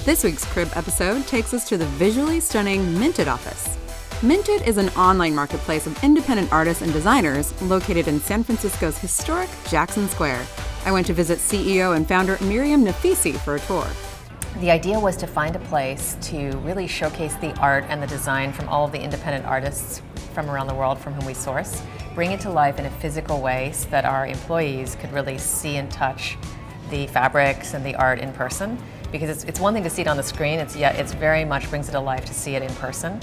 This week's Crib episode takes us to the visually stunning Minted office. Minted is an online marketplace of independent artists and designers located in San Francisco's historic Jackson Square. I went to visit CEO and founder Mariam Naficy for a tour. The idea was to find a place to really showcase the art and the design from all of the independent artists from around the world from whom we source, bring it to life in a physical way so that our employees could really see and touch the fabrics and the art in person. Because it's one thing to see it on the screen, it's very much brings it to life to see it in person.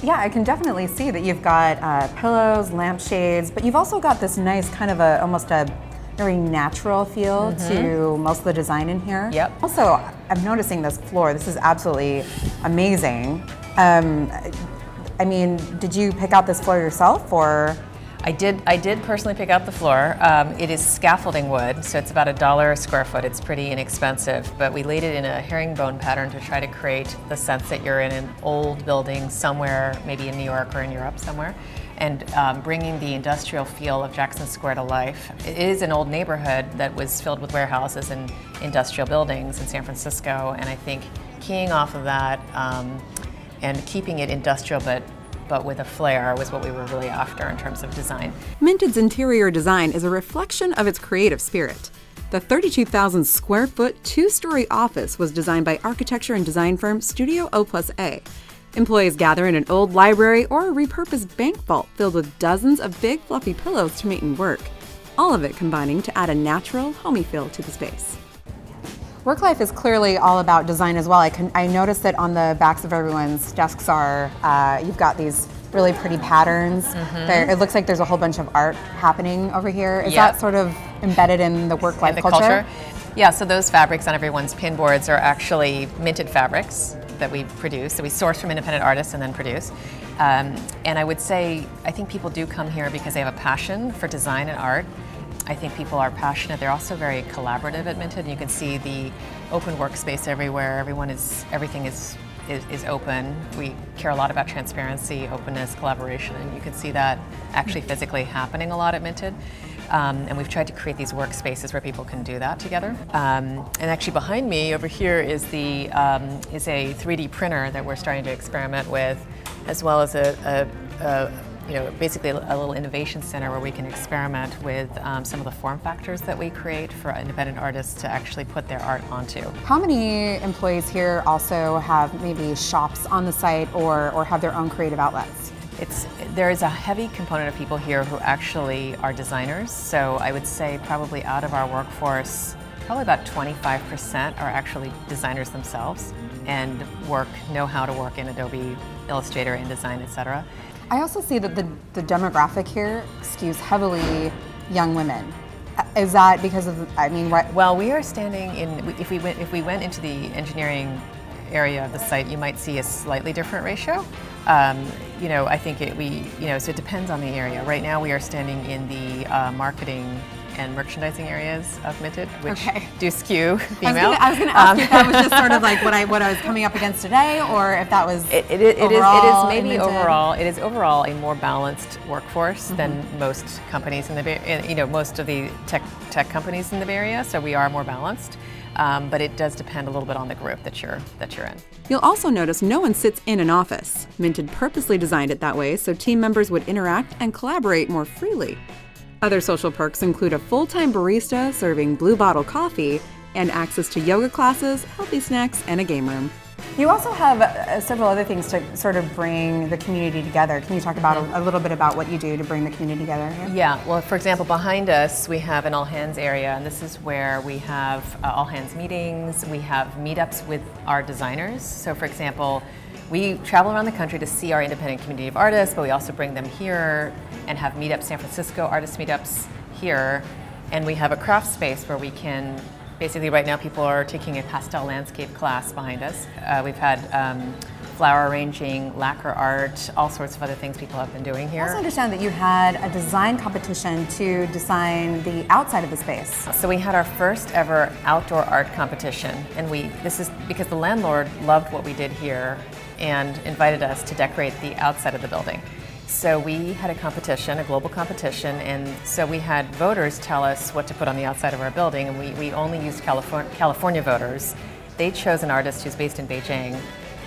Yeah, I can definitely see that you've got pillows, lampshades, but you've also got this nice kind of almost a very natural feel to most of the design in here. Yep. Also, I'm noticing this floor. This is absolutely amazing. I mean, did you pick out this floor yourself, or? I did personally pick out the floor. It is scaffolding wood, so it's about $1 a square foot. It's pretty inexpensive, but we laid it in a herringbone pattern to try to create the sense that you're in an old building somewhere, maybe in New York or in Europe somewhere, and bringing the industrial feel of Jackson Square to life. It is an old neighborhood that was filled with warehouses and industrial buildings in San Francisco, and I think keying off of that and keeping it industrial but with a flair was what we were really after in terms of design. Minted's interior design is a reflection of its creative spirit. The 32,000 square foot, two-story office was designed by architecture and design firm Studio O+A. Employees gather in an old library or a repurposed bank vault filled with dozens of big fluffy pillows to mate and work, all of it combining to add a natural, homey feel to the space. Work life is clearly all about design as well. I noticed that on the backs of everyone's desks you've got these really pretty patterns. It looks like there's a whole bunch of art happening over here. Is that sort of embedded in the work life culture? Yeah, so those fabrics on everyone's pin boards are actually minted fabrics that we produce, that we source from independent artists and then produce. And I would say, I think people do come here because they have a passion for design and art. I think people are passionate. They're also very collaborative at Minted. You can see the open workspace everywhere. Everything is open. We care a lot about transparency, openness, collaboration, and you can see that actually physically happening a lot at Minted. And we've tried to create these workspaces where people can do that together. And actually behind me over here is a 3D printer that we're starting to experiment with, as well as basically a little innovation center where we can experiment with some of the form factors that we create for independent artists to actually put their art onto. How many employees here also have maybe shops on the site or have their own creative outlets? There is a heavy component of people here who actually are designers. So I would say probably out of our workforce, probably about 25% are actually designers themselves and know how to work in Adobe Illustrator, InDesign, etc. I also see that the demographic here skews heavily young women. Is that because of, Well, we are standing in, if we went into the engineering area of the site, you might see a slightly different ratio. I think so it depends on the area. Right now we are standing in the marketing and merchandising areas of Minted, which do skew female. I was going to ask you if that was just sort of like what I was coming up against today, or if that was it is maybe overall. It is overall a more balanced workforce than most companies in the Bay. Most of the tech companies in the Bay Area. So we are more balanced. But it does depend a little bit on the group that you're in. You'll also notice no one sits in an office. Minted purposely designed it that way so team members would interact and collaborate more freely. Other social perks include a full-time barista serving blue bottle coffee and access to yoga classes, healthy snacks, and a game room. You also have several other things to sort of bring the community together. Can you talk about a little bit about what you do to bring the community together here? Yeah, well, for example, behind us we have an all-hands area, and this is where we have all-hands meetings. We have meetups with our designers. So, for example, we travel around the country to see our independent community of artists, but we also bring them here and have meetups, San Francisco artist meetups here. And we have a craft space where we can, basically right now people are taking a pastel landscape class behind us. We've had flower arranging, lacquer art, all sorts of other things people have been doing here. I also understand that you had a design competition to design the outside of the space. So we had our first ever outdoor art competition, and this is because the landlord loved what we did here and invited us to decorate the outside of the building. So we had a competition, a global competition, and so we had voters tell us what to put on the outside of our building, and we only used California voters. they chose an artist who's based in Beijing,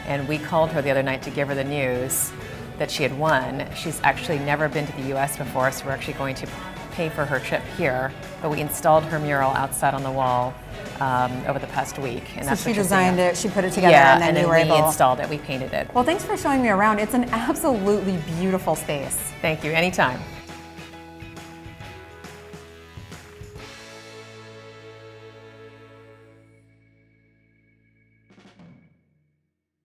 and we called her the other night to give her the news that she had won. She's actually never been to the US before, so we're actually going to pay for her trip here, but we installed her mural outside on the wall over the past week. And so that's she what you're designed seeing. it, she put it together, Yeah, and then you were we able... installed it, we painted it. Well, thanks for showing me around. It's an absolutely beautiful space. Thank you, anytime.